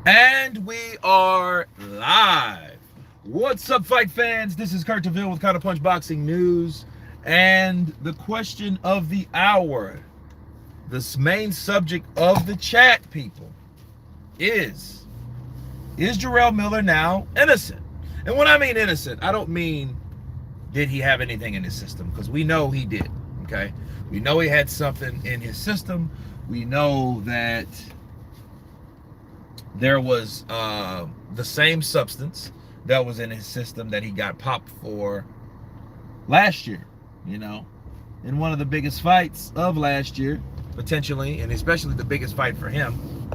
And we are live. What's up, fight fans? This is Kurt DeVille with Counter Punch Boxing News. And the question of the hour, this main subject of the chat, people, is Jarrell Miller now innocent? And when I mean innocent, I don't mean did he have anything in his system, because we know he did, okay? We know he had something in his system. We know that there was the same substance that was in his system that he got popped for last year, in one of the biggest fights of last year, potentially, and especially the biggest fight for him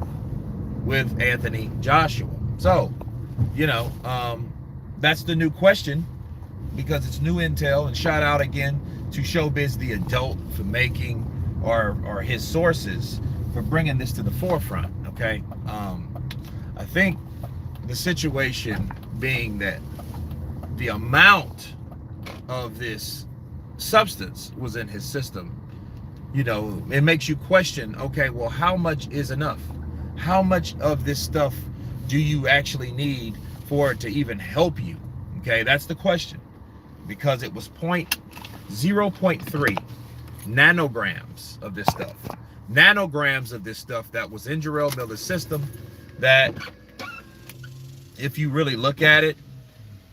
with Anthony Joshua. So, that's the new question, because it's new intel. And shout out again to Showbiz the Adult for making, or his sources for bringing this to the forefront. Okay, I think the situation being that the amount of this substance was in his system, it makes you question, okay, well, how much is enough? How much of this stuff do you actually need for it to even help you? Okay, that's the question. Because it was 0.3 nanograms of this stuff. Nanograms of this stuff that was in Jarrell Miller's system, that if you really look at it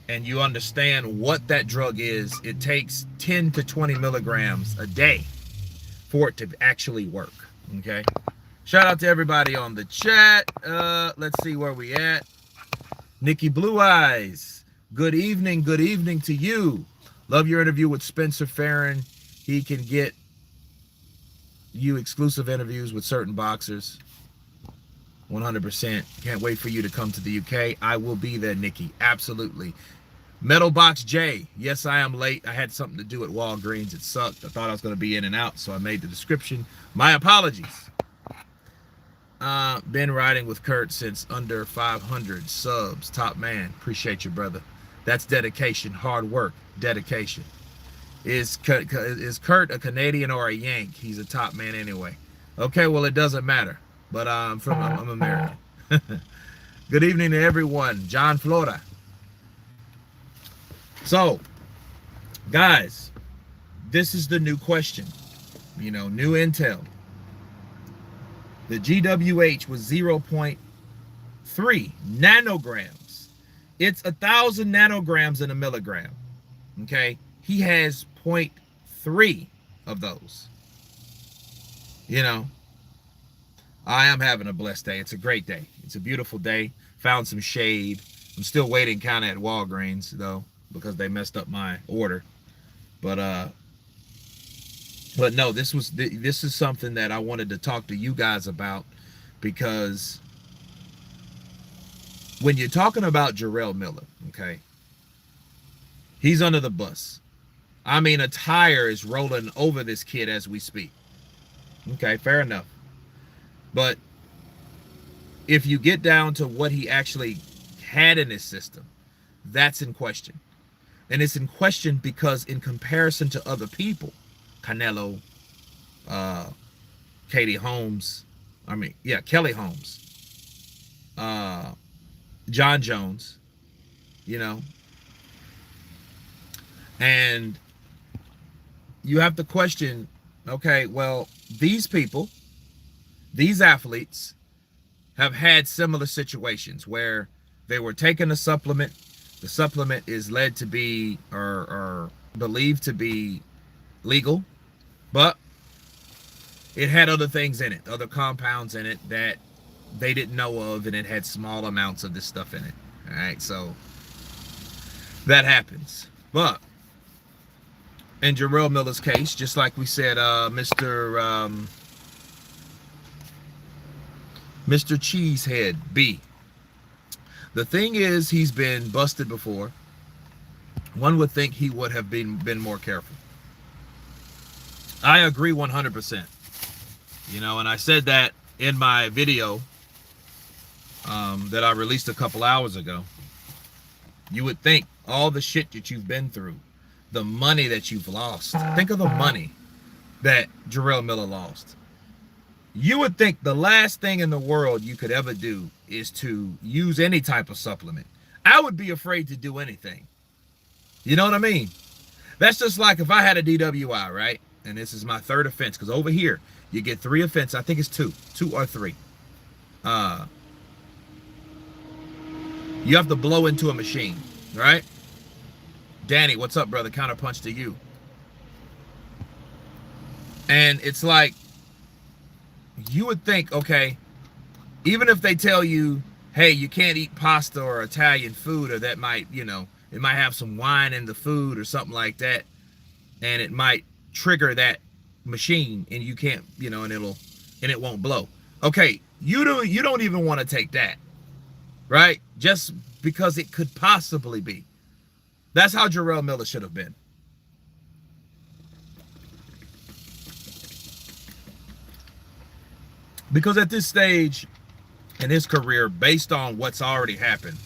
and you understand what that drug is, it takes 10 to 20 milligrams a day for it to actually work. Okay, shout out to everybody on the chat. Let's see where we at. Nikki Blue Eyes, good evening to you. Love your interview with Spencer Farron. He can get you exclusive interviews with certain boxers. 100%. Can't wait for you to come to the UK. I will be there, Nikki. Absolutely. Metal Box J. Yes, I am late. I had something to do at Walgreens. It sucked. I thought I was going to be in and out, so I made the description. My apologies. Been riding with Kurt since under 500 subs. Top man. Appreciate you, brother. That's dedication, hard work, dedication. Is Kurt a Canadian or a Yank? He's a top man anyway. Okay, well, it doesn't matter. But I'm American. Good evening to everyone. John Flora. So, guys, this is the new question. New intel. The GWH was 0.3 nanograms. It's 1,000 nanograms in a milligram. Okay, he has 0.3 of those. I am having a blessed day. It's a great day. It's a beautiful day. Found some shade. I'm still waiting kind of at Walgreens though, because they messed up my order. But no, this is something that I wanted to talk to you guys about, because when you're talking about Jarrell Miller, okay, he's under the bus. I mean, a tire is rolling over this kid as we speak. Okay, fair enough. But if you get down to what he actually had in his system, that's in question. And it's in question because in comparison to other people, Canelo, Kelly Holmes, John Jones, and you have to question, okay, well, these people, these athletes have had similar situations where they were taking a supplement. The supplement is led to be or believed to be legal, but it had other things in it, other compounds in it that they didn't know of, and it had small amounts of this stuff in it. All right, so that happens. But in Jarrell Miller's case, just like we said, Mr. Cheesehead B. The thing is, he's been busted before. One would think he would have been more careful. I agree 100%. And I said that in my video that I released a couple hours ago. You would think all the shit that you've been through, the money that you've lost. Think of the money that Jarrell Miller lost. You would think the last thing in the world you could ever do is to use any type of supplement. I would be afraid to do anything. You know what I mean? That's just like if I had a DWI, right? And this is my third offense, because over here you get 3 offenses. I think it's two or 3. Uh, you have to blow into a machine, right? Danny, what's up, brother? Counterpunch to you. And it's like, you would think, okay, even if they tell you, hey, you can't eat pasta or Italian food, or that might, it might have some wine in the food or something like that, and it might trigger that machine, and you can't, and it won't blow. Okay, you don't even want to take that, right? Just because it could possibly be. That's how Jarrell Miller should have been. Because at this stage in his career, based on what's already happened,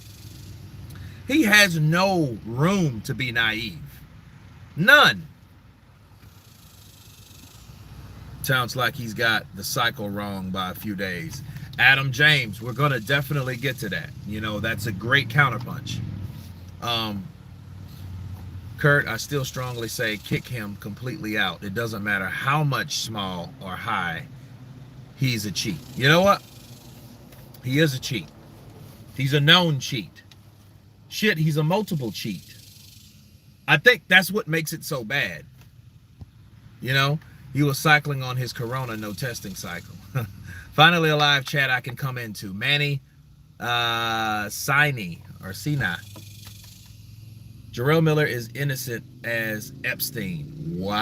he has no room to be naive. None. Sounds like he's got the cycle wrong by a few days. Adam James, we're going to definitely get to that. That's a great counterpunch. Kurt, I still strongly say kick him completely out. It doesn't matter how much small or high. He's a cheat. You know what? He is a cheat. He's a known cheat. Shit, he's a multiple cheat. I think that's what makes it so bad. He was cycling on his Corona no testing cycle. Finally a live chat I can come into. Manny Sini or Sina. Jarrell Miller is innocent as Epstein. Wow.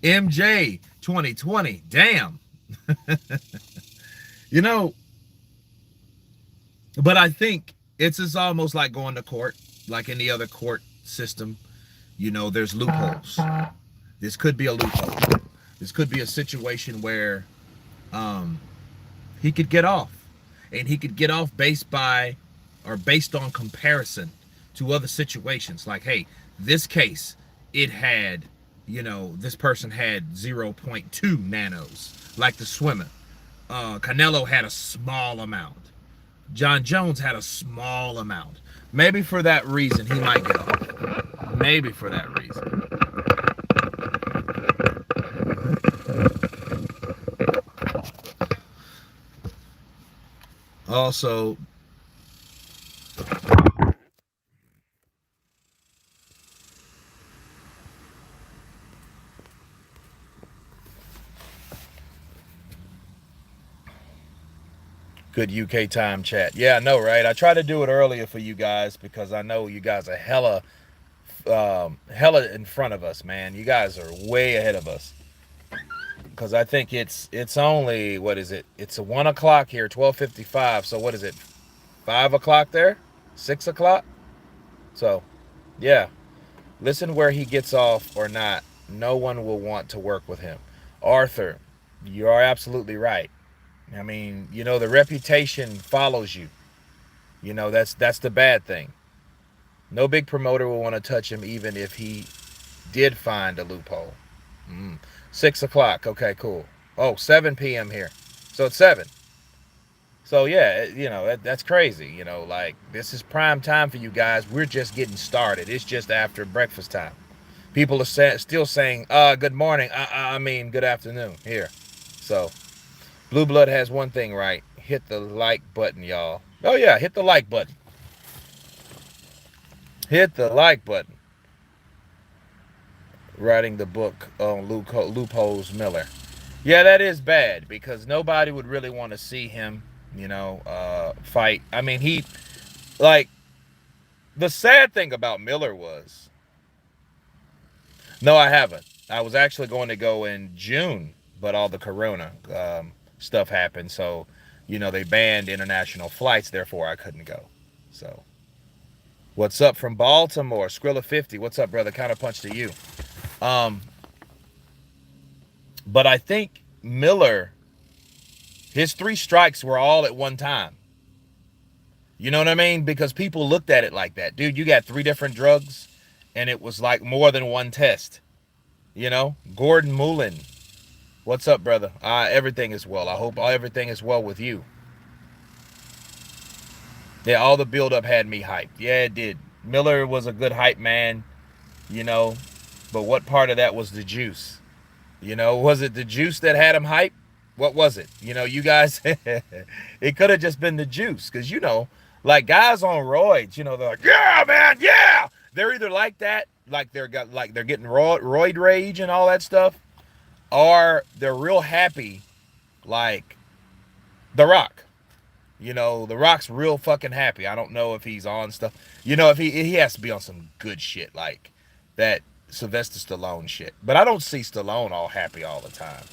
MJ 2020. Damn. But I think it's just almost like going to court, like any other court system. There's loopholes. This could be a loophole. This could be a situation where he could get off. And he could get off based on comparison to other situations. Like, hey, this case, it had, this person had 0.2 nanos, like the swimmer. Canelo had a small amount. John Jones had a small amount. Maybe for that reason, he might get off. Maybe for that reason. Also, good UK time chat. Yeah, I know, right? I tried to do it earlier for you guys because I know you guys are hella in front of us, man. You guys are way ahead of us. Because I think it's only, what is it? It's a 1 o'clock here, 12:55. So what is it? 5 o'clock there? 6 o'clock? So, yeah. Listen where he gets off or not. No one will want to work with him. Arthur, you are absolutely right. I mean, the reputation follows you. That's the bad thing. No big promoter will want to touch him even if he did find a loophole. 6 o'clock. Okay, cool. Oh, 7 p.m. here. So it's 7. So yeah, that's crazy. Like, this is prime time for you guys. We're just getting started. It's just after breakfast time. People are still saying, good morning. I mean, good afternoon here. So, Blue Blood has one thing right. Hit the like button, y'all. Oh yeah, hit the like button. Hit the like button. Writing the book on Loopholes Miller. Yeah, that is bad because nobody would really want to see him, fight. I mean, the sad thing about Miller was, no, I haven't. I was actually going to go in June, but all the Corona stuff happened. So, they banned international flights. Therefore, I couldn't go. So, what's up from Baltimore? Skrilla50. What's up, brother? Counterpunch to you. But I think Miller, his 3 strikes were all at one time. You know what I mean? Because people looked at it like that. Dude, you got 3 different drugs, and it was like more than one test. Gordon Mullen. What's up, brother? Everything is well. I hope everything is well with you. Yeah, all the build-up had me hyped. Yeah, it did. Miller was a good hype man, you know, but what part of that was the juice? Was it the juice that had him hyped? What was it? You guys, it could have just been the juice, because, like guys on roids, they're like, yeah, man, yeah. They're either like that, like they're getting roid rage and all that stuff, or they're real happy, like The Rock. The Rock's real fucking happy. I don't know if he's on stuff. If he has to be on some good shit like that Sylvester Stallone shit. But I don't see Stallone all happy all the time.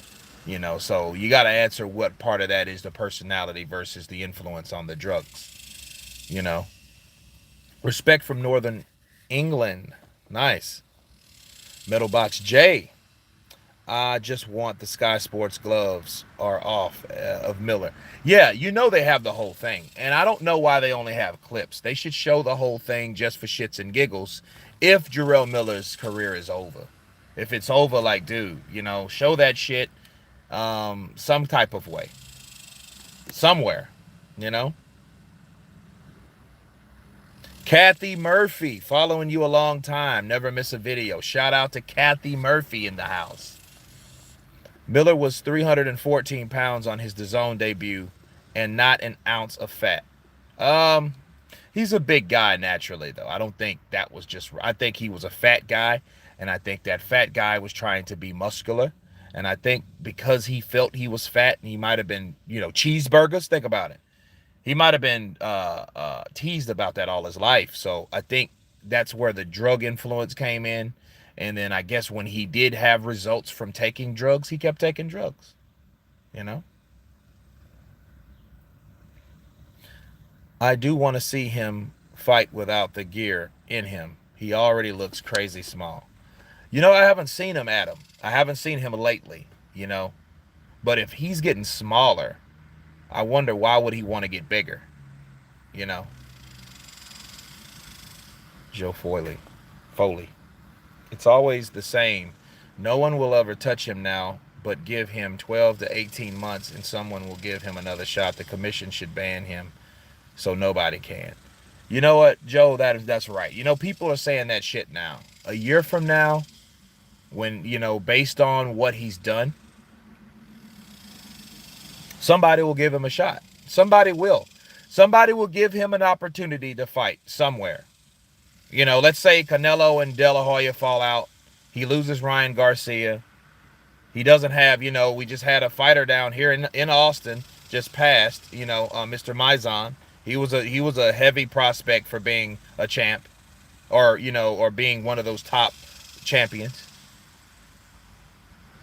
So you got to answer what part of that is the personality versus the influence on the drugs. Respect from Northern England. Nice. Metal Box J. I just want the Sky Sports gloves are off of Miller. Yeah, they have the whole thing. And I don't know why they only have clips. They should show the whole thing just for shits and giggles if Jarrell Miller's career is over. If it's over, like, dude, show that shit some type of way. Somewhere, Kathy Murphy, following you a long time. Never miss a video. Shout out to Kathy Murphy in the house. Miller was 314 pounds on his DAZN debut and not an ounce of fat. He's a big guy naturally, though. I don't think that was just... I think he was a fat guy, and I think that fat guy was trying to be muscular. And I think because he felt he was fat, and he might have been, cheeseburgers. Think about it. He might have been teased about that all his life. So I think that's where the drug influence came in. And then I guess when he did have results from taking drugs, he kept taking drugs, I do want to see him fight without the gear in him. He already looks crazy small. I haven't seen him, Adam. I haven't seen him lately, But if he's getting smaller, I wonder why would he want to get bigger, Joe Foley. It's always the same. No one will ever touch him now, but give him 12 to 18 months and someone will give him another shot. The commission should ban him so nobody can. You know what, Joe? That's right. People are saying that shit now. A year from now, when, based on what he's done, somebody will give him a shot. Somebody will. Somebody will give him an opportunity to fight somewhere. Let's say Canelo and De La Hoya fall out. He loses Ryan Garcia. He doesn't have, we just had a fighter down here in Austin, just passed, Mr. Mizon. He was a heavy prospect for being a champ, or being one of those top champions.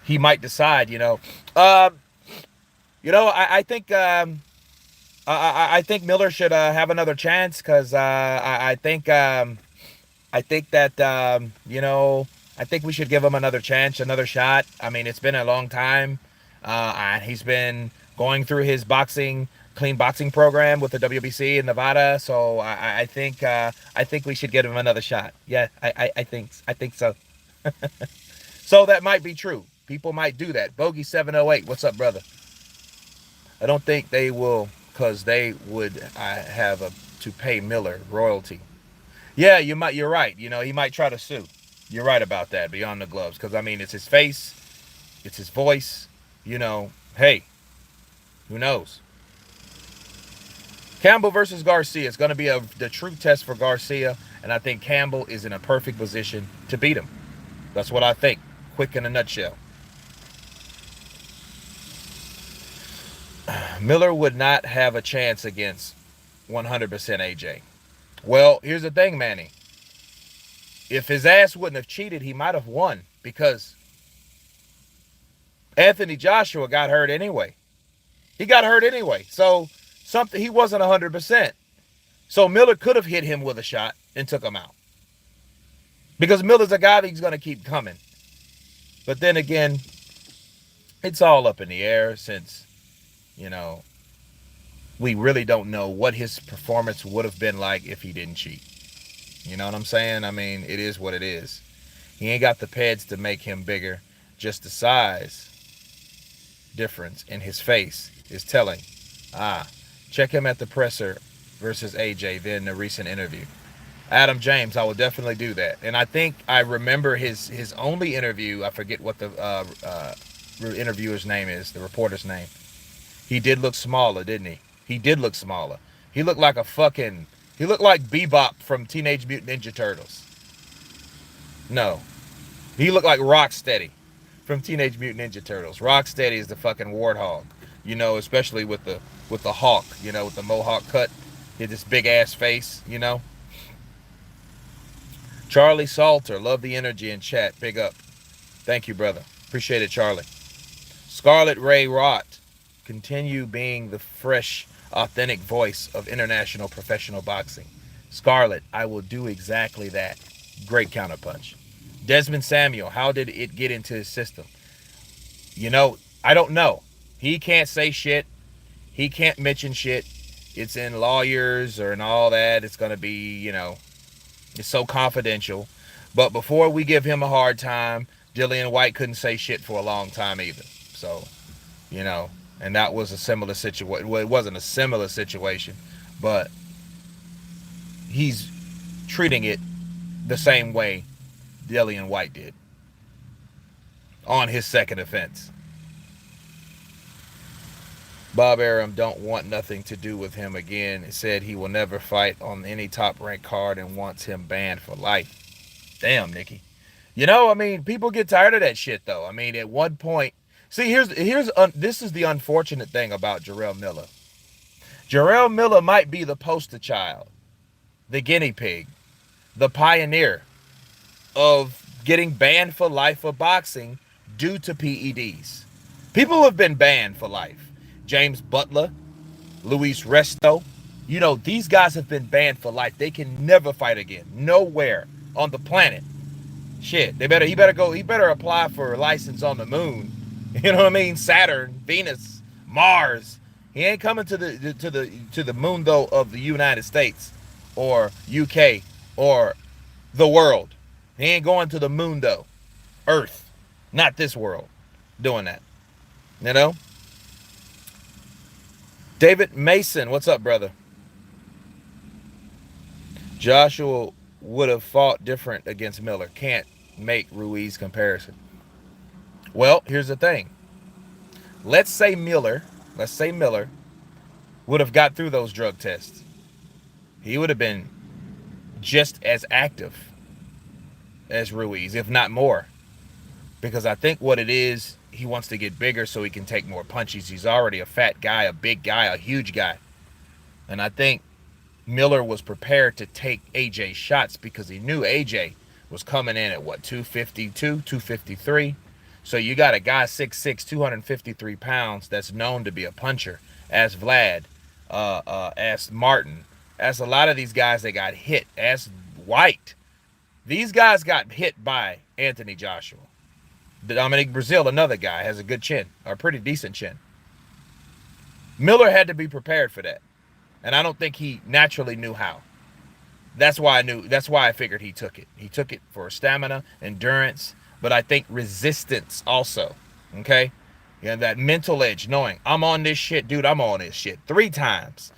He might decide, I think I think Miller should have another chance, because I think that, I think we should give him another chance, another shot. I mean, it's been a long time. And he's been going through his clean boxing program with the WBC in Nevada. So I think we should give him another shot. Yeah, I think so. So that might be true. People might do that. Bogey 708, what's up, brother? I don't think they will, because they would have to pay Miller royalty. Yeah, you're right. He might try to sue. You're right about that, beyond the gloves. Because, I mean, it's his face. It's his voice. Hey, who knows? Campbell versus Garcia. It's going to be the true test for Garcia. And I think Campbell is in a perfect position to beat him. That's what I think. Quick in a nutshell. Miller would not have a chance against 100% AJ. Well, here's the thing, Manny. If his ass wouldn't have cheated, he might have won, because Anthony Joshua got hurt anyway. He got hurt anyway. So he wasn't 100%. So Miller could have hit him with a shot and took him out, because Miller's a guy that's going to keep coming. But then again, it's all up in the air, since, we really don't know what his performance would have been like if he didn't cheat. You know what I'm saying? I mean, it is what it is. He ain't got the PEDs to make him bigger. Just the size difference in his face is telling. Check him at the presser versus AJ, then the recent interview. Adam James, I will definitely do that. And I think I remember his only interview. I forget what the interviewer's name is, the reporter's name. He did look smaller, didn't he? He did look smaller. He looked like he looked like Bebop from Teenage Mutant Ninja Turtles. No. He looked like Rocksteady from Teenage Mutant Ninja Turtles. Rocksteady is the fucking warthog. You know, especially with the hawk, you know, with the mohawk cut. He had this big ass face, you know. Charlie Salter, love the energy in chat. Big up. Thank you, brother. Appreciate it, Charlie. Scarlett Ray Rott, continue being the fresh, authentic voice of international professional boxing. Scarlett, I will do exactly that. Great counterpunch. Desmond Samuel, how did it get into his system? You know, I don't know. He can't say shit. He can't mention shit. It's in lawyers or in all that. It's going to be, you know, it's so confidential. But before we give him a hard time, Dillian White couldn't say shit for a long time either. So, you know, and that was a similar situation. Well, it wasn't a similar situation, but he's treating it the same way Dillian White did on his second offense. Bob Arum don't want nothing to do with him again. It said he will never fight on any top-ranked card and wants him banned for life. Damn, Nikki. You know, I mean, people get tired of that shit, though. I mean, at one point... See, this is the unfortunate thing about Jarrell Miller. Jarrell Miller might be the poster child, the guinea pig, the pioneer of getting banned for life for boxing due to PEDs. People have been banned for life. James Butler, Luis Resto. You know, these guys have been banned for life. They can never fight again. Nowhere on the planet. Shit, he better apply for a license on the moon. You know what I mean? Saturn, Venus, Mars. He ain't coming to the moon though of the United States or UK or the world. He ain't going to the moon though. Earth. Not this world. Doing that. You know? David Mason, what's up, brother? Joshua would have fought different against Miller. Can't make Ruiz comparison. Well, here's the thing. Let's say Miller would have got through those drug tests. He would have been just as active as Ruiz, if not more. Because I think what it is, he wants to get bigger so he can take more punches. He's already a fat guy, a big guy, a huge guy. And I think Miller was prepared to take AJ's shots because he knew AJ was coming in at what, 252, 253. So you got a guy 6'6", 253 pounds that's known to be a puncher, as Vlad, as Martin, as a lot of these guys that got hit, as White. These guys got hit by Anthony Joshua. Dominic Brazil, another guy, has a good chin, or a pretty decent chin. Miller had to be prepared for that. And I don't think he naturally knew how. That's why I figured he took it. He took it for stamina, endurance, but I think resistance also. Okay? Yeah, that mental edge, knowing I'm on this shit, dude, I'm on this shit 3 times.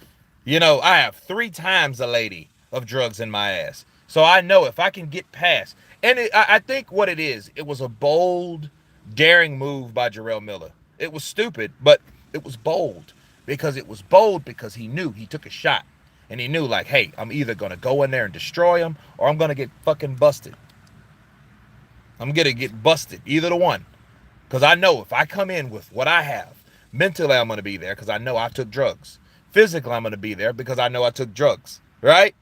You know, I have 3 times a lady of drugs in my ass. So I know if I can get past. And I think what it is, it was a bold, daring move by Jarrell Miller. It was stupid, but it was bold. Because he knew he took a shot. And he knew, like, hey, I'm either going to go in there and destroy him or I'm going to get fucking busted. I'm going to get busted, either the one. Because I know if I come in with what I have, mentally I'm going to be there because I know I took drugs. Physically I'm going to be there because I know I took drugs. Right?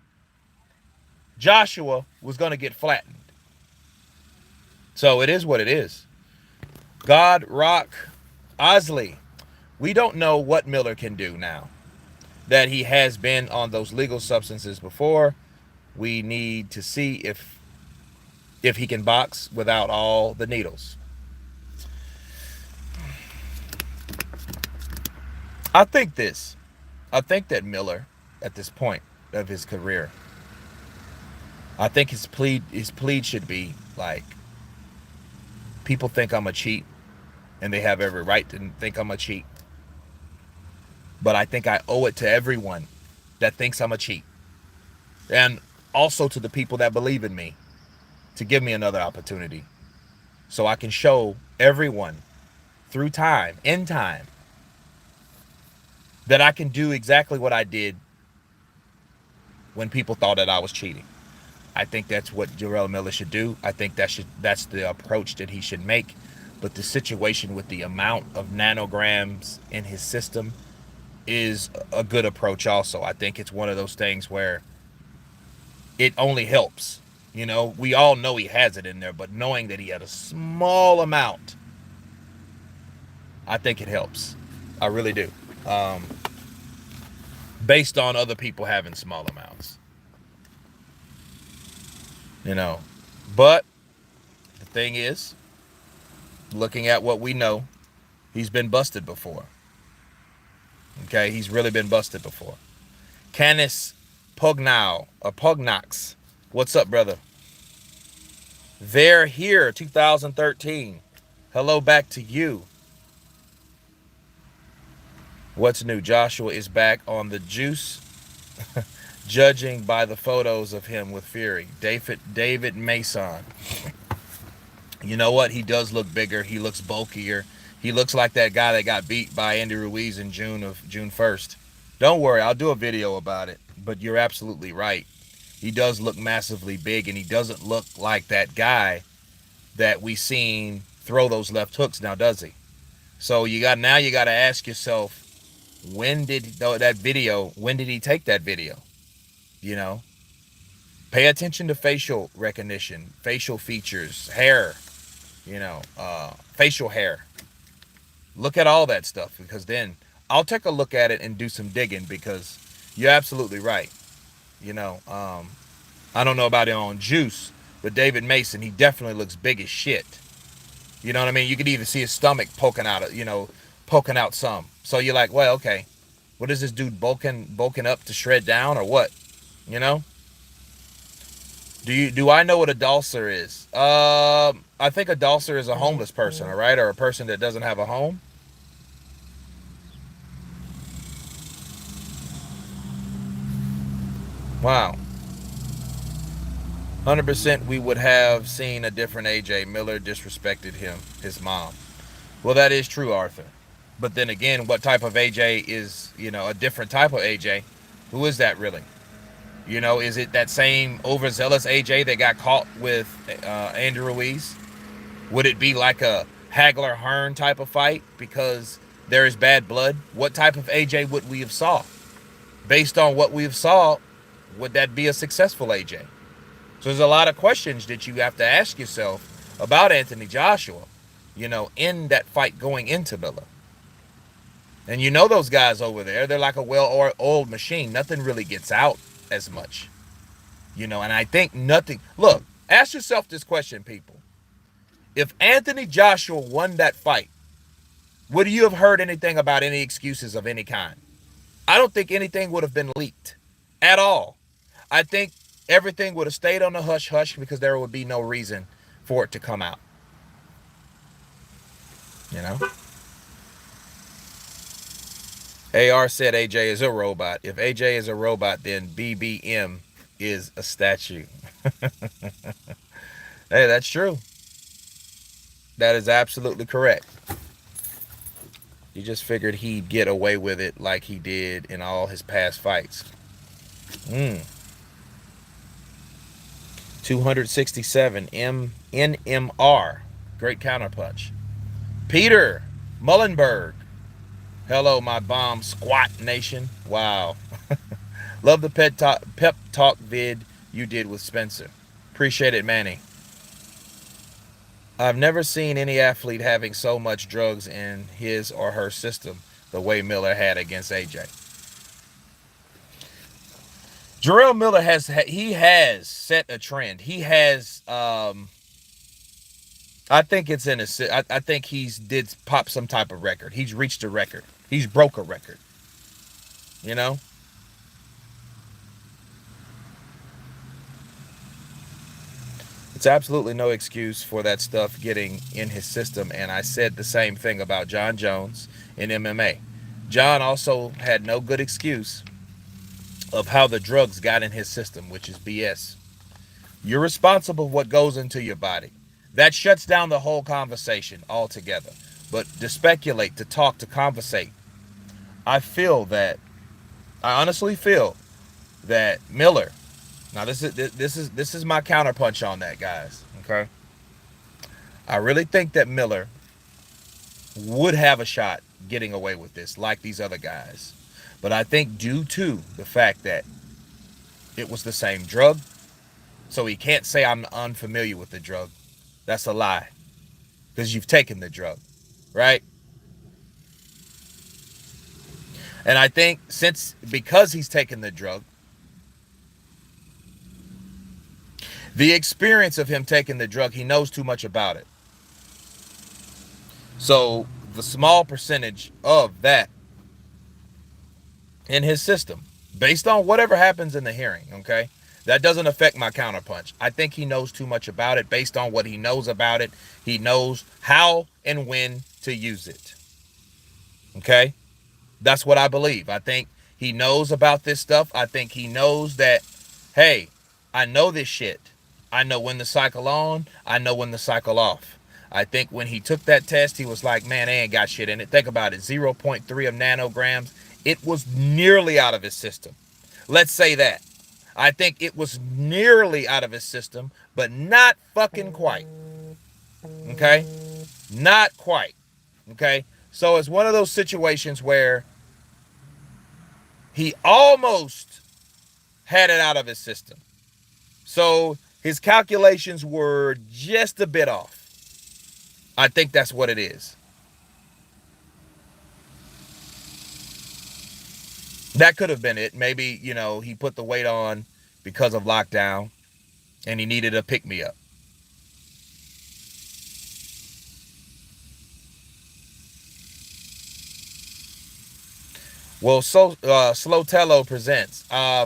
Joshua was going to get flattened. So it is what it is. God Rock Osley. We don't know what Miller can do now that he has been on those legal substances before. We need to see if he can box without all the needles. I think that Miller, at this point of his career, I think his plea should be like People think I'm a cheat, and they have every right to think I'm a cheat. But I think I owe it to everyone that thinks I'm a cheat, and also to the people that believe in me, to give me another opportunity so I can show everyone through time, in time, that I can do exactly what I did when people thought that I was cheating. I think that's what Jarrell Miller should do. I think that's the approach that he should make. But the situation with the amount of nanograms in his system is a good approach also. I think it's one of those things where it only helps. You know, we all know he has it in there, but knowing that he had a small amount, I think it helps. I really do. Based on other people having small amounts. You know, but the thing is, looking at what we know, he's been busted before. Okay, he's really been busted before. Canis Pugnox. What's up, brother? They're here, 2013. Hello back to you. What's new? Joshua is back on the juice, judging by the photos of him with Fury. David Mason. You know what? He does look bigger. He looks bulkier. He looks like that guy that got beat by Andy Ruiz in June 1st. Don't worry, I'll do a video about it. But you're absolutely right. He does look massively big, and he doesn't look like that guy that we seen throw those left hooks now, does he? So you got to ask yourself, when did he take that video? You know, pay attention to facial recognition, facial features, hair, facial hair. Look at all that stuff, because then I'll take a look at it and do some digging, because you're absolutely right. I don't know about him on juice, but David Mason, he definitely looks big as shit. You know what I mean? You could even see his stomach poking out some. So you're like, well, okay, what is this dude bulking up to shred down, or what? You know? Do I know what a dulcer is? I think a dulcer is a homeless person, all right, or a person that doesn't have a home. Wow. 100% we would have seen a different AJ. Miller disrespected his mom. Well, that is true, Arthur. But then again, what type of AJ is, a different type of AJ? Who is that really? Is it that same overzealous AJ that got caught with Andrew Ruiz? Would it be like a Hagler-Hearn type of fight because there is bad blood? What type of AJ would we have saw? Based on what we've saw, would that be a successful AJ? So there's a lot of questions that you have to ask yourself about Anthony Joshua, in that fight going into Miller. And those guys over there, they're like a well-oiled machine. Nothing really gets out as much. And I think nothing... Look, ask yourself this question, people. If Anthony Joshua won that fight, would you have heard anything about any excuses of any kind? I don't think anything would have been leaked at all. I think everything would have stayed on the hush-hush because there would be no reason for it to come out. AR said AJ is a robot. If AJ is a robot, then BBM is a statue. Hey, that's true. That is absolutely correct. You just figured he'd get away with it like he did in all his past fights. 267 NMR. Great counterpunch. Peter Mullenberg. Hello, my bomb squat nation. Wow. Love the pep talk vid you did with Spencer. Appreciate it, Manny. I've never seen any athlete having so much drugs in his or her system the way Miller had against AJ. Jarrell Miller has set a trend. He has, I think it's I think he's did pop some type of record. He's reached a record. He's broke a record. It's absolutely no excuse for that stuff getting in his system. And I said the same thing about John Jones in MMA. John also had no good excuse of how the drugs got in his system, which is BS. You're responsible for what goes into your body. That shuts down the whole conversation altogether. But to speculate, to talk, to conversate, I feel that, I honestly feel that Miller, now this is my counterpunch on that, guys. Okay, I really think that Miller would have a shot getting away with this, like these other guys. But I think due to the fact that it was the same drug, so he can't say I'm unfamiliar with the drug. That's a lie, because you've taken the drug, right? And I think because he's taken the drug, the experience of him taking the drug, he knows too much about it. So the small percentage of that in his system, based on whatever happens in the hearing, okay, that doesn't affect my counterpunch. I think he knows too much about it. Based on what he knows about it, he knows how and when to use it. Okay? That's what I believe. I think he knows about this stuff. I think he knows that, hey, I know this shit. I know when to cycle on. I know when to cycle off. I think when he took that test, he was like, man, they ain't got shit in it. Think about it. 0.3 of nanograms. It was nearly out of his system. Let's say that. I think it was nearly out of his system, but not fucking quite. Okay? Not quite. Okay? So it's one of those situations where he almost had it out of his system. So his calculations were just a bit off. I think that's what it is. That could have been it. Maybe, he put the weight on because of lockdown and he needed a pick-me-up. Well, Slotello presents. I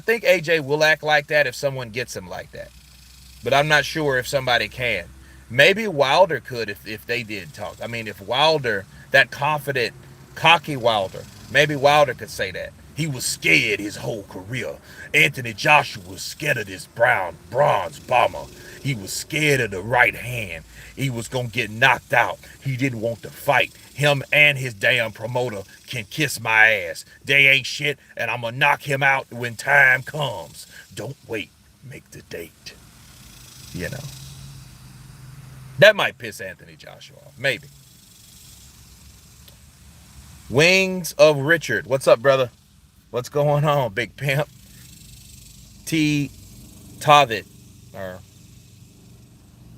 think AJ will act like that if someone gets him like that. But I'm not sure if somebody can. Maybe Wilder could if they did talk. I mean, if Wilder, that confident, cocky Wilder, maybe Wilder could say that. He was scared his whole career. Anthony Joshua was scared of this bronze bomber. He was scared of the right hand. He was going to get knocked out. He didn't want to fight. Him and his damn promoter can kiss my ass. They ain't shit, and I'm going to knock him out when time comes. Don't wait. Make the date. That might piss Anthony Joshua off. Maybe. Wings of Richard. What's up, brother? What's going on, big pimp? T. Tovit. Or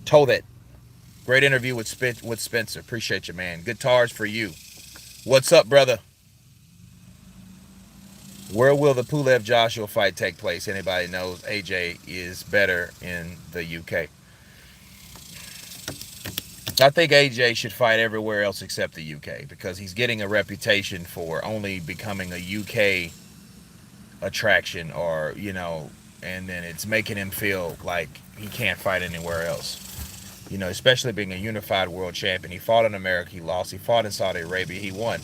Tovit. Great interview with Spencer. Appreciate you, man. Guitars for you. What's up, brother? Where will the Pulev Joshua fight take place? Anybody knows? AJ is better in the UK. I think AJ should fight everywhere else except the UK because he's getting a reputation for only becoming a UK attraction and then it's making him feel like he can't fight anywhere else. Especially being a unified world champion. He fought in America, he lost. He fought in Saudi Arabia, he won.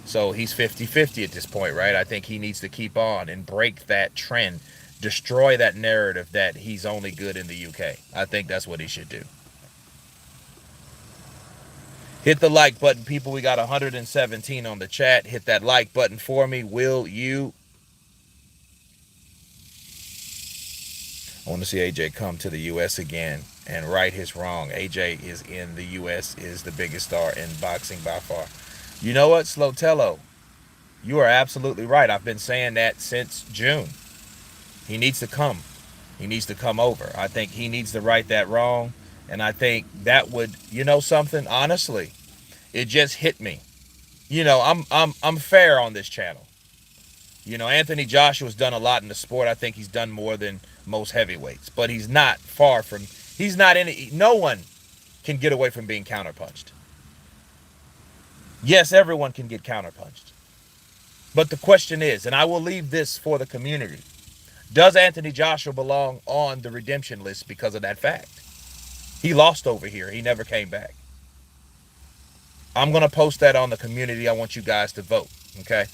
So he's 50-50 at this point, right? I think he needs to keep on and break that trend, destroy that narrative that he's only good in the UK. I think that's what he should do. Hit the like button, people. We got 117 on the chat. Hit that like button for me, will you? I want to see AJ come to the U.S. again and right his wrong. AJ is in the U.S., is the biggest star in boxing by far. You know what, Slotello? You are absolutely right. I've been saying that since June. He needs to come. He needs to come over. I think he needs to right that wrong. And I think that would, something, honestly, it just hit me. I'm fair on this channel. Anthony Joshua's done a lot in the sport. I think he's done more than most heavyweights, but he's not no one can get away from being counterpunched. Yes, everyone can get counterpunched. But the question is, and I will leave this for the community, Does Anthony Joshua belong on the redemption list because of that fact? He lost over here. He never came back. I'm going to post that on the community. I want you guys to vote, okay?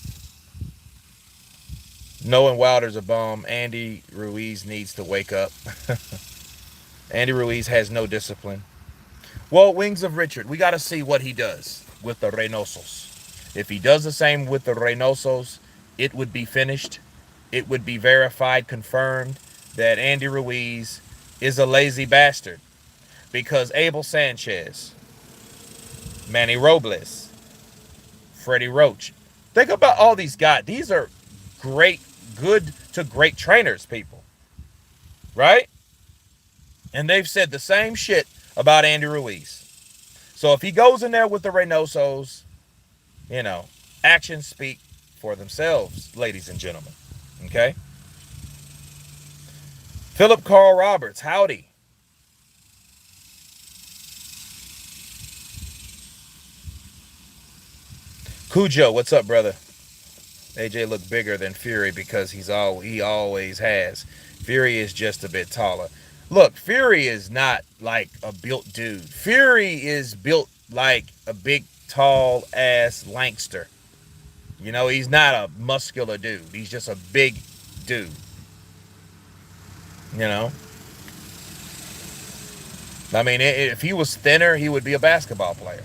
Knowing Wilder's a bum, Andy Ruiz needs to wake up. Andy Ruiz has no discipline. Well, Wings of Richard, we got to see what he does with the Reynosos. If he does the same with the Reynosos, it would be finished. It would be verified, confirmed that Andy Ruiz is a lazy bastard. Because Abel Sanchez, Manny Robles, Freddie Roach. Think about all these guys. These are great, good to great trainers, people. Right? And they've said the same shit about Andy Ruiz. So if he goes in there with the Reynosos, you know, actions speak for themselves, ladies and gentlemen. Okay? Philip Carl Roberts, howdy. Cujo, what's up, brother? AJ looked bigger than Fury because he always has. Fury is just a bit taller. Look, Fury is not like a built dude. Fury is built like a big, tall ass Lankster. You know, he's not a muscular dude. He's just a big dude. You know? I mean, if he was thinner, he would be a basketball player.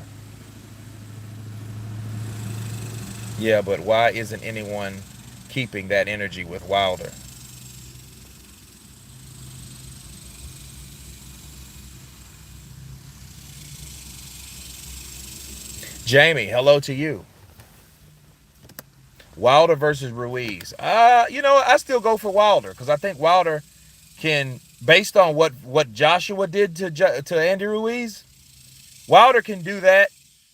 Yeah, but why isn't anyone keeping that energy with Wilder? Jamie, hello to you. Wilder versus Ruiz. You know, I still go for Wilder because I think Wilder can, based on what Joshua did to Andy Ruiz, Wilder can do that,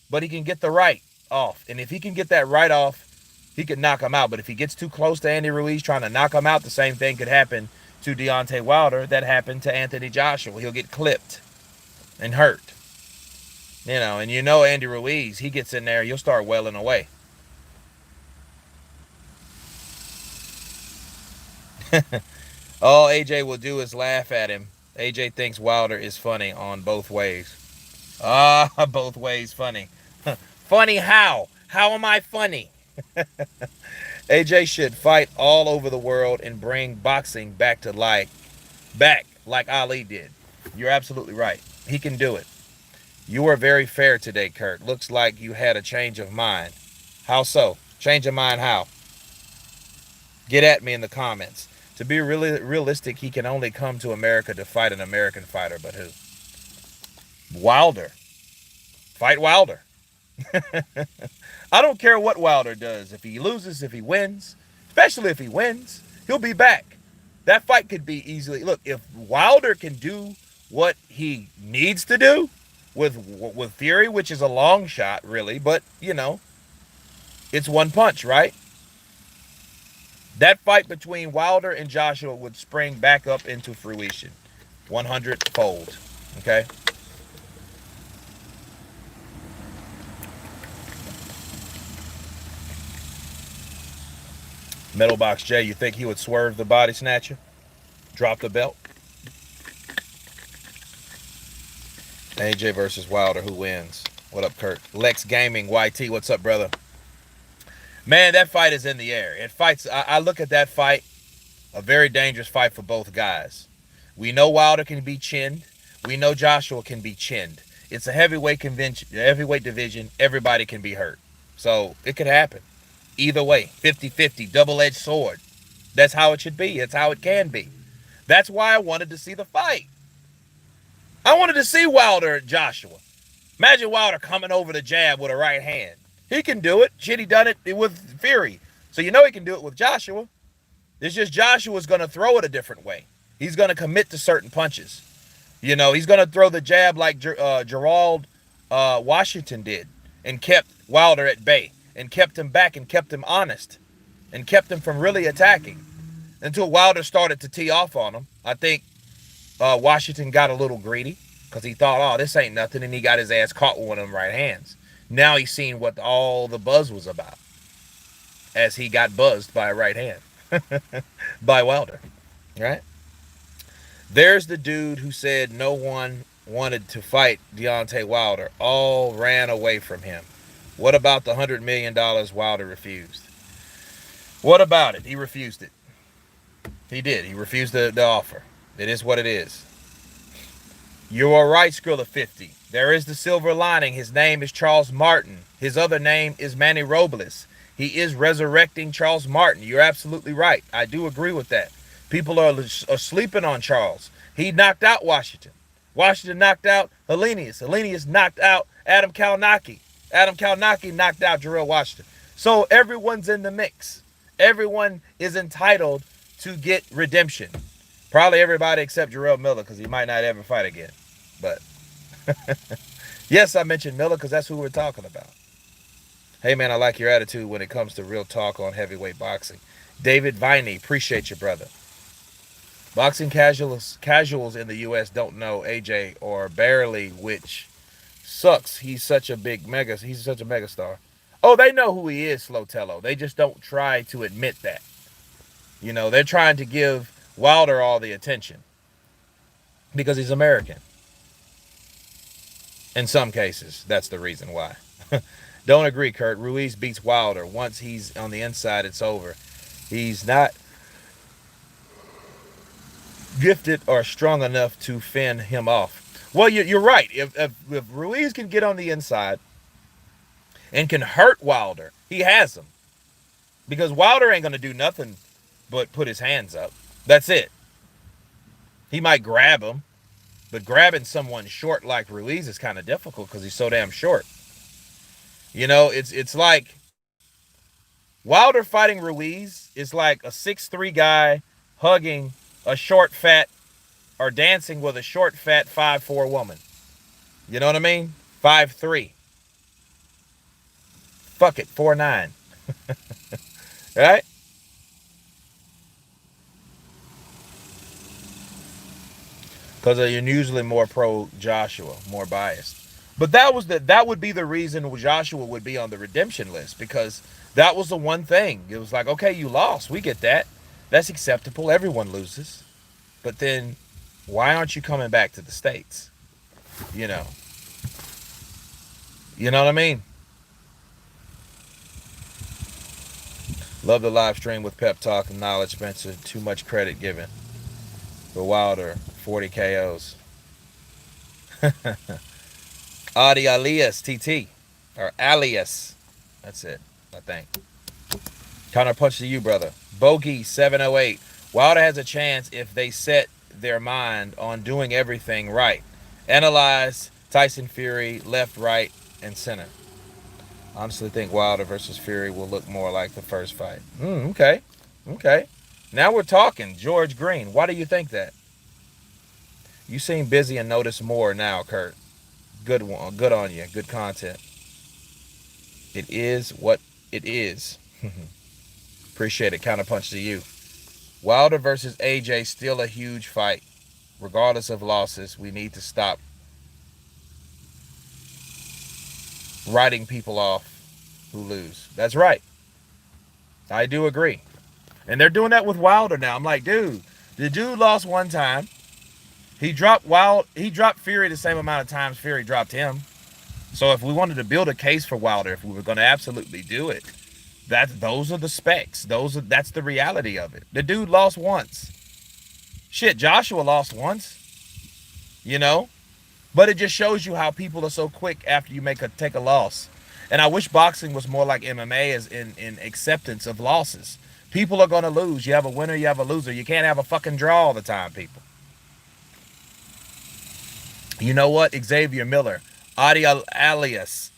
but he can get the right off. And if he can get that right off, he could knock him out. But if he gets too close to Andy Ruiz trying to knock him out, the same thing could happen to Deontay Wilder that happened to Anthony Joshua. He'll get clipped and hurt. You know, and you know Andy Ruiz, he gets in there, you'll start wailing away. All AJ will do is laugh at him. AJ thinks Wilder is funny on both ways. Both ways funny. Funny how? How am I funny? AJ should fight all over the world and bring boxing back like Ali did. You're absolutely right. He can do it. You were very fair today, Kurt. Looks like you had a change of mind. How so? Change of mind how? Get at me in the comments. To be really realistic, he can only come to America to fight an American fighter, but who? Wilder. Fight Wilder. I don't care what Wilder does. If he loses, if he wins, especially if he wins, he'll be back. That fight could be easily... Look, if Wilder can do what he needs to do with Fury, which is a long shot, really, but, you know, it's one punch, right? That fight between Wilder and Joshua would spring back up into fruition. 100-fold. Okay? Metalbox J, you think he would swerve the body snatcher? Drop the belt? AJ versus Wilder, who wins? What up, Kurt? Lex Gaming, YT, what's up, brother? Man, that fight is in the air. I look at that fight, a very dangerous fight for both guys. We know Wilder can be chinned. We know Joshua can be chinned. It's a heavyweight division. Everybody can be hurt. So it could happen. Either way, 50-50, double-edged sword. That's how it should be. That's how it can be. That's why I wanted to see the fight. I wanted to see Wilder and Joshua. Imagine Wilder coming over the jab with a right hand. He can do it. Shit, he done it with Fury. So you know he can do it with Joshua. It's just Joshua's going to throw it a different way. He's going to commit to certain punches. You know, he's going to throw the jab like Jarrell Washington did and kept Wilder at bay and kept him back and kept him honest and kept him from really attacking until Wilder started to tee off on him. I think Washington got a little greedy because he thought, oh, this ain't nothing, and he got his ass caught with one of them right hands. Now he's seen what all the buzz was about as he got buzzed by a right hand by Wilder. right? There's the dude who said no one wanted to fight Deontay Wilder. All ran away from him. What about the $100 million Wilder refused? What about it? He refused it. He did. He refused the offer. It is what it is. You are right, Skrilla 50. There is the silver lining. His name is Charles Martin. His other name is Manny Robles. He is resurrecting Charles Martin. You're absolutely right. I do agree with that. People are sleeping on Charles. He knocked out Washington. Washington knocked out Helenius. Helenius knocked out Adam Kalnaki. Adam Kalnaki knocked out Jarrell Washington. So everyone's in the mix. Everyone is entitled to get redemption. Probably everybody except Jarrell Miller, because he might not ever fight again. But yes, I mentioned Miller because that's who we're talking about. Hey, man, I like your attitude when it comes to real talk on heavyweight boxing. David Viney, appreciate you, brother. Boxing casuals in the U.S. don't know AJ or barely, which sucks. He's such a megastar. Oh, they know who he is, Slotello. They just don't try to admit that. You know, they're trying to give Wilder all the attention because he's American. In some cases, that's the reason why. Don't agree, Kurt. Ruiz beats Wilder. Once he's on the inside, it's over. He's not gifted or strong enough to fend him off. Well, you're right. If Ruiz can get on the inside and can hurt Wilder, he has him. Because Wilder ain't going to do nothing but put his hands up. That's it. He might grab him, but grabbing someone short like Ruiz is kind of difficult because he's so damn short. You know, it's like Wilder fighting Ruiz is like a 6'3" guy hugging a short, fat, or dancing with a short, fat 5'4" woman. You know what I mean? 5'3". Fuck it, 4'9". Right? Because you're usually more pro Joshua, more biased. But that would be the reason Joshua would be on the redemption list, because that was the one thing. It was like, okay, you lost. We get that. That's acceptable. Everyone loses. But then why aren't you coming back to the States? You know. You know what I mean? Love the live stream with pep talk and knowledge, Spencer. Too much credit given. For Wilder, 40 KOs. Adi Alias TT. Or Alias. That's it, I think. Counterpunch to you, brother. Bogey 708. Wilder has a chance if they set their mind on doing everything right. Analyze Tyson Fury left, right, and center. Honestly think Wilder versus Fury will look more like the first fight. Okay. Now we're talking. George Green. Why do you think that? You seem busy and notice more now, Kurt. Good one. Good on you. Good content. It is what it is. Appreciate it. Counterpunch to you. Wilder versus AJ, still a huge fight. Regardless of losses, we need to stop writing people off who lose. That's right. I do agree. And they're doing that with Wilder now. I'm like, dude, the dude lost one time. He dropped Fury the same amount of times Fury dropped him. So if we wanted to build a case for Wilder, if we were going to absolutely do it, those are the specs. That's the reality of it. The dude lost once. Shit, Joshua lost once. You know? But it just shows you how people are so quick after you take a loss. And I wish boxing was more like MMA as in acceptance of losses. People are going to lose. You have a winner, you have a loser. You can't have a fucking draw all the time, people. You know what? Xavier Miller. Adi Alias.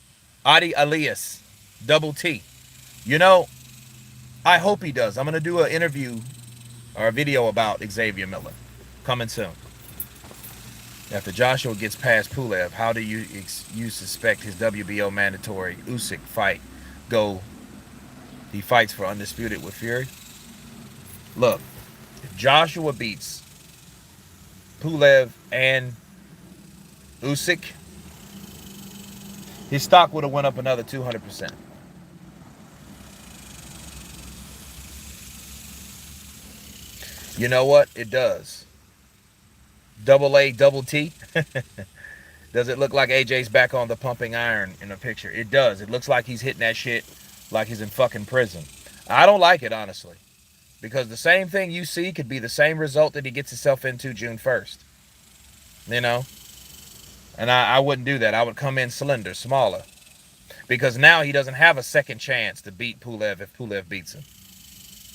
Double T. You know, I hope he does. I'm going to do an interview or a video about Xavier Miller. Coming soon. After Joshua gets past Pulev, how do you suspect his WBO mandatory Usyk fight go? He fights for undisputed with Fury. Look, if Joshua beats Pulev and Usyk, his stock would have went up another 200%. You know what? It does. Double A, double T. Does it look like AJ's back on the pumping iron in the picture? It does. It looks like he's hitting that shit like he's in fucking prison. I don't like it, honestly. Because the same thing you see could be the same result that he gets himself into June 1st. You know? And I wouldn't do that. I would come in slender, smaller. Because now he doesn't have a second chance to beat Pulev if Pulev beats him.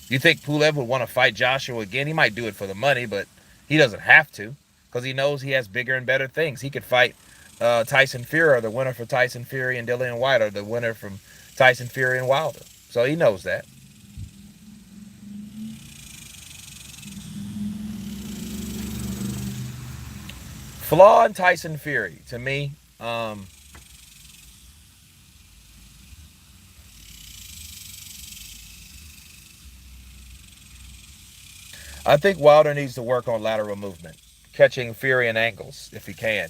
You think Pulev would want to fight Joshua again? He might do it for the money, but he doesn't have to. Because he knows he has bigger and better things. He could fight Tyson Fury, or the winner for Tyson Fury and Dillian White, or the winner from Tyson Fury and Wilder. So he knows that. Flaw in Tyson Fury, to me, I think Wilder needs to work on lateral movement, catching Fury in angles if he can.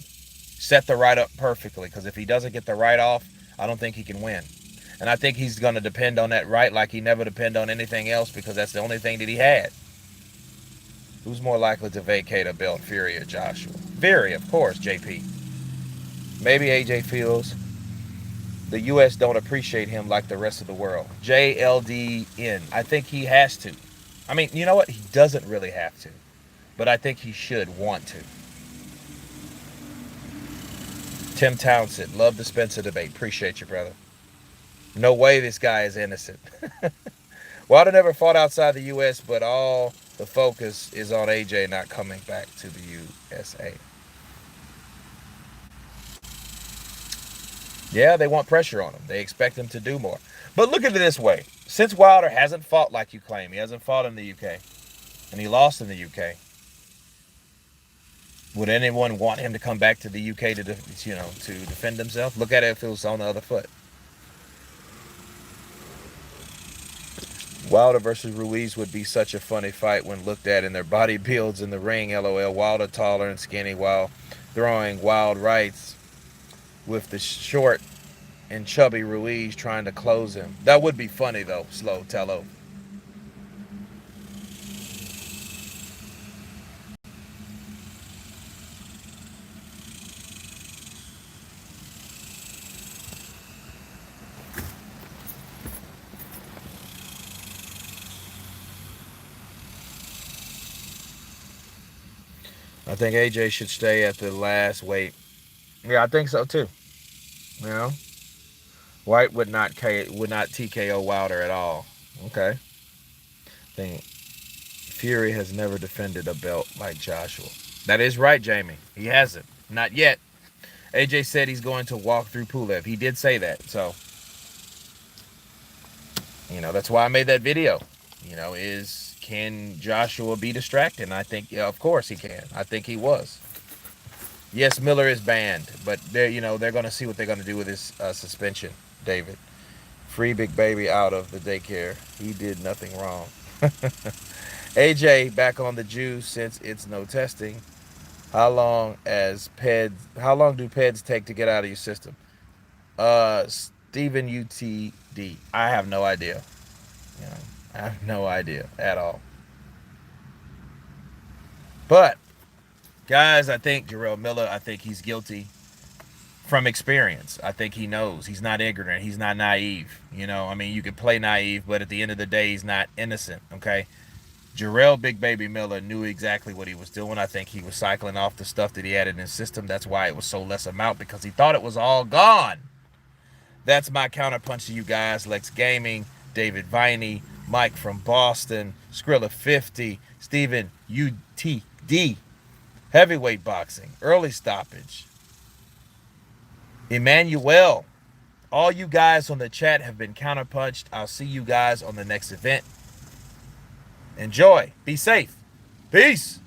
Set the right up perfectly, because if he doesn't get the right off, I don't think he can win. And I think he's going to depend on that right like he never depended on anything else, because that's the only thing that he had. Who's more likely to vacate a belt, Fury or Joshua? Fury, of course, JP. Maybe AJ feels the U.S. don't appreciate him like the rest of the world. JLDN. I think he has to. I mean, you know what? He doesn't really have to. But I think he should want to. Tim Townsend. Love the Spencer debate. Appreciate you, brother. No way this guy is innocent. Wilder never fought outside the U.S., but all the focus is on AJ not coming back to the USA. Yeah, they want pressure on him. They expect him to do more. But look at it this way. Since Wilder hasn't fought like you claim, he hasn't fought in the UK, and he lost in the UK, would anyone want him to come back to the UK to defend himself? Look at it if it was on the other foot. Wilder versus Ruiz would be such a funny fight when looked at in their body builds in the ring. LOL. Wilder taller and skinny while throwing wild rights with the short and chubby Ruiz trying to close him. That would be funny though. Slow Tello. I think AJ should stay at the last weight. Yeah, I think so too. You know, White would not TKO Wilder at all. Okay. I think Fury has never defended a belt like Joshua. That is right, Jamie. He hasn't. Not yet. AJ said he's going to walk through Pulev. He did say that. So, that's why I made that video. Can Joshua be distracted? And I think, yeah, of course he can. I think he was. Yes, Miller is banned, but they're going to see what they're going to do with his suspension, David. Free Big Baby out of the daycare. He did nothing wrong. AJ back on the juice since it's no testing. How long do PEDs take to get out of your system? Stephen UTD. I have no idea. I have no idea at all. But, guys, I think Jarrell Miller, I think he's guilty from experience. I think he knows. He's not ignorant. He's not naive. You can play naive, but at the end of the day, he's not innocent, okay? Jarrell Big Baby Miller knew exactly what he was doing. I think he was cycling off the stuff that he had in his system. That's why it was so less amount, because he thought it was all gone. That's my counterpunch to you guys. Lex Gaming, David Viney, Mike from Boston, Skrilla 50, Steven UTD, Heavyweight Boxing, Early Stoppage, Emmanuel. All you guys on the chat have been counterpunched. I'll see you guys on the next event. Enjoy. Be safe. Peace.